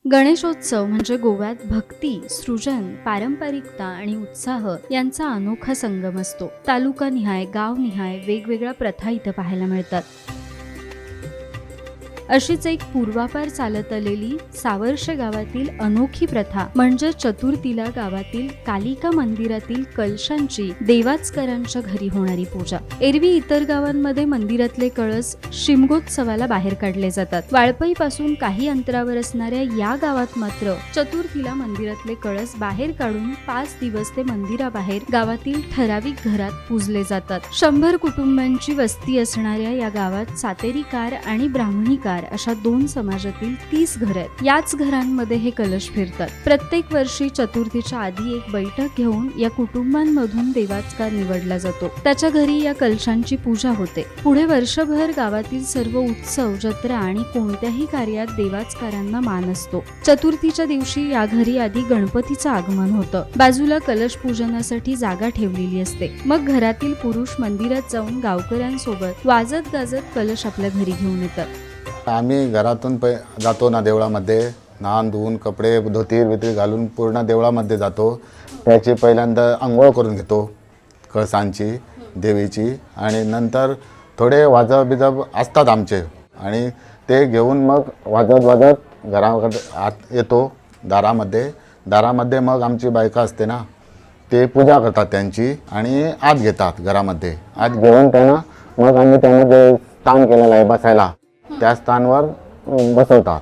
गणेशोत्सव म्हणजे गोव्यात भक्ती, सृजन, पारंपरिकता आणि उत्साह यांचा अनोखा संगम असतो. तालुकानिहाय, गावनिहाय वेगवेगळ्या प्रथा इथं पाहायला मिळतात. अशीच एक पूर्वापार चालत आलेली सावर्शे गावातील अनोखी प्रथा म्हणजे चतुर्थीला गावातील कालिका मंदिरातील कलशांची देवाचकरांच्या घरी होणारी पूजा. एरवी इतर गावांमध्ये मंदिरातले कळस शिमगोत्सवाला बाहेर काढले जातात. वाळपईपासून काही अंतरावर असणाऱ्या या गावात मात्र चतुर्थीला मंदिरातले कळस बाहेर काढून 5 दिवस ते मंदिराबाहेर गावातील ठराविक घरात पूजले जातात. 100 कुटुंबांची वस्ती असणाऱ्या या गावात सातेरीकार आणि ब्राह्मणीकार अशा 2 समाजातील 30 घर आहेत. याच घरांमध्ये हे कलश फिरतात. प्रत्येक वर्षी चतुर्थीच्या आधी एक बैठक घेऊन या कुटुंबांमधून देवाचकार निवडला जातो. त्याच्या घरी या कलशांची पूजा होते. पुढे वर्षभर गावातील सर्व उत्सव, जत्रा आणि कोणत्याही कार्यात देवाचकारांना मान असतो. चतुर्थीच्या दिवशी या घरी आधी गणपतीचं आगमन होतं. बाजूला कलश पूजनासाठी जागा ठेवलेली असते. मग घरातील पुरुष मंदिरात जाऊन गावकऱ्यांसोबत वाजत गाजत कलश आपल्या घरी घेऊन येतात. आम्ही घरातून जातो ना देवळामध्ये, नहान धुवून कपडे धोती घालून पूर्ण देवळामध्ये जातो. त्याची पहिल्यांदा आंघोळ करून घेतो कळसांची, देवीची, आणि नंतर थोडे वाजव असतात आमचे, आणि ते घेऊन मग वाजत घराकडे आत येतो. दारामध्ये मग आमची बायका असते ना, ते पूजा करतात त्यांची आणि आत घेतात घरामध्ये. आत घेऊन त्यांना मग आम्ही त्यांना जे स्थान केलेलं आहे बसायला, त्या स्थानवर बसवतात.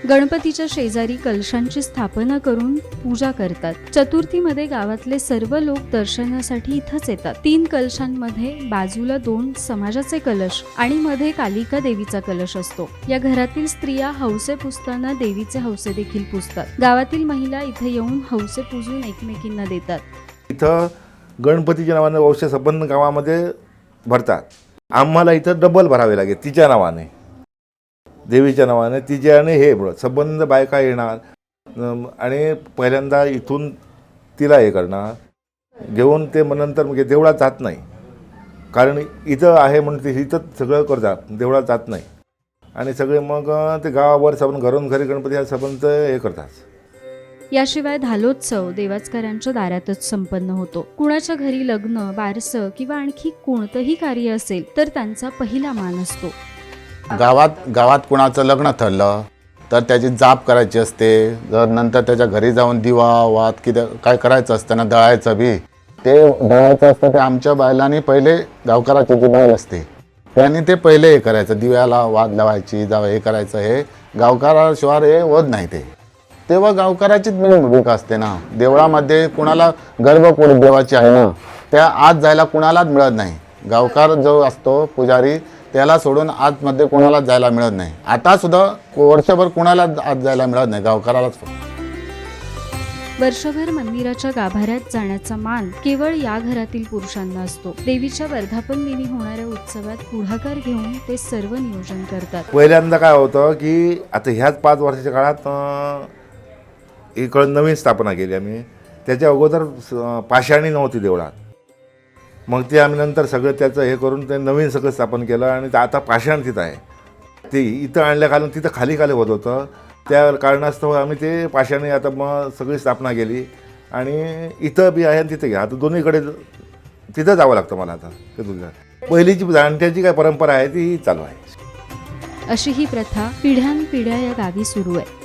गणपतीच्या शेजारी कलशांची स्थापना करून पूजा करतात. चतुर्थीमध्ये गावातले सर्व लोक दर्शनासाठी इथंच येतात. 3 कलशांमध्ये बाजूला 2 समाजाचे कलश आणि मध्ये कालिका देवीचा कलश असतो. या घरातील स्त्रिया हौसे पुजताना देवीचे हौसे देखील पुजतात. गावातील महिला इथे येऊन हौसे पुजून एकमेकींना देतात. इथं गणपतीच्या नावाने वंश संबंध गावामध्ये भरतात. आम्हाला इथं डबल भरावे लागेल तिच्या नावाने, देवीच्या नावाने. तिच्याने हे संबंध बायका येणार आणि पहिल्यांदा इथून तिला हे करणार घेऊन, ते नंतर मग देवळात जात नाही. कारण इथं आहे म्हणून ते इथं सगळं करतात, देवळात जात नाही. आणि सगळे मग ते गावावर सबंध घरून घरी गणपती हा संबंध हे करतात. याशिवाय धालोत्सव देवाचकारांच्या दारातच संपन्न होतो. कुणाच्या घरी लग्न, बारसं किंवा आणखी कोणतंही कार्य असेल तर त्यांचा पहिला मान असतो. गावात कुणाचं लग्न ठरलं तर त्याची जाप करायची असते. जर नंतर त्याच्या घरी जाऊन दिवा वात काय करायचं असतं ना, दळायचं बी, ते दळायचं असतं. ते आमच्या बैलांनी पहिले, गावकराची जी बैल असते त्यांनी ते पहिले हे करायचं, दिव्याला वाद लावायची, हे करायचं. हे गावकराशिवाय हे होत नाही. तेव्हा गावकराचीच मेन भूमिका असते ना. देवळामध्ये कुणाला गर्भकुंड देवाची आहे ना, त्या आत जायला कुणालाच मिळत नाही. गावकार जो असतो पुजारी, त्याला सोडून आतमध्ये कोणालाच जायला मिळत नाही. आता सुद्धा वर्षभर कुणाला आत जायला मिळत नाही, गावकरालाच. वर्षभर मंदिराच्या गाभाऱ्यात जाण्याचा मान केवळ या घरातील पुरुषांना असतो. देवीच्या वर्धापन दिनी होणाऱ्या उत्सवात पुढाकार घेऊन ते सर्व नियोजन करतात. पहिल्यांदा काय होतं की आता ह्याच 5 वर्षाच्या काळात इकडं नवीन स्थापना केली आम्ही. त्याच्या अगोदर पाषाणी नव्हती देवळात. मग ते आम्ही नंतर सगळं त्याचं हे करून ते नवीन सगळं स्थापन केलं, आणि आता पाषाण तिथं आहे. ते इथं आणल्या घालून तिथं खाली होत होतं. त्या कारणास्तव आम्ही ते पाषाणी आता मग सगळी स्थापना केली, आणि इथं बी आहे आणि तिथं घ्या. आता दोन्हीकडे तिथं जावं लागतं मला. आता ते तुझ्या पहिलीची जाणत्याची काय परंपरा आहे ती चालू आहे. अशी ही प्रथा पिढ्यानपिढ्या या गावी सुरू आहे.